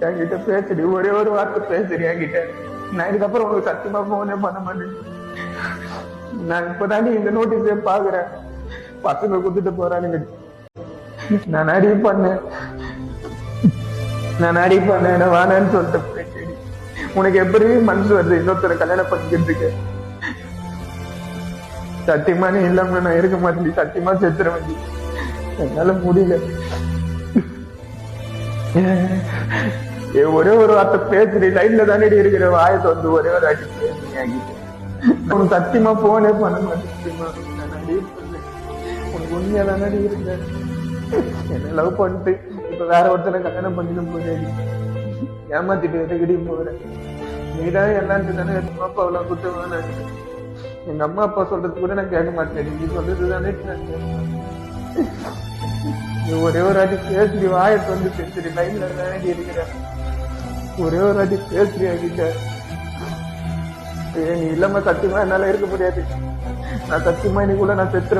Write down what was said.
என்கிட்ட பேசுடி, ஒரே ஒரு வார்த்தை பேசுறி என்கிட்ட. நான் இதுக்கப்புறம் உங்களுக்கு சத்தியமா போனே பண்ண மாட்டேன். நான் இப்பதாண்டி இந்த நோட்டீஸே பாக்குறேன். பசங்க குத்துட்டு போறானுங்க. நான் அடி பண்ணேன் வானேன்னு சொல்லிட்டு போயிட்டு, உனக்கு எப்படி மனசு வருது இன்னொருத்தர கல்யாணம் பண்ணிக்கிறதுக்கு? சத்தியமா நீ இல்லாம நான் இருக்க மாட்டேன். சத்தியமா செத்துறேன். என்னால முடியல. ஒரே ஒரு வார்த்தை பேசுறீ, லைன்ல தானே இருக்கிற வாயத்தை வந்து ஒரே ஒரு வாட்டி பேசுறீங்க. உனக்கு சத்தியமா போனே பண்ண மாட்டேன். உனக்கு உண்மையா தானே இருக்க. என்ன லவ் பண்ணிட்டு இப்ப வேற ஒருத்தனை கல்யாணம் பண்ணிட்டு போறேன். ஏமாத்திட்டு எதுக்கிட்டே போறேன். நீதான் எல்லான்ட்டு தானே எங்க அப்பா எல்லாம் குத்துவான்னு. எங்க அம்மா அப்பா சொல்றது கூட நான் கேட்க மாட்டேன். நீ சொல்றது தானே நான் கேட்பேன். நீ ஒரே ஒரு வாட்டி பேசுறி, வாயத்தை வந்து பேசுறி, லைன்ல தானே இருக்கிற. ஒரே ஒரு வாட்டி பேசுறி ஆகிட்ட. நீ இல்லாம சத்தியமா என்னால இருக்க முடியாது. நான் சத்தியமா இன்னைக்குள்ள நான் செத்துறேன்.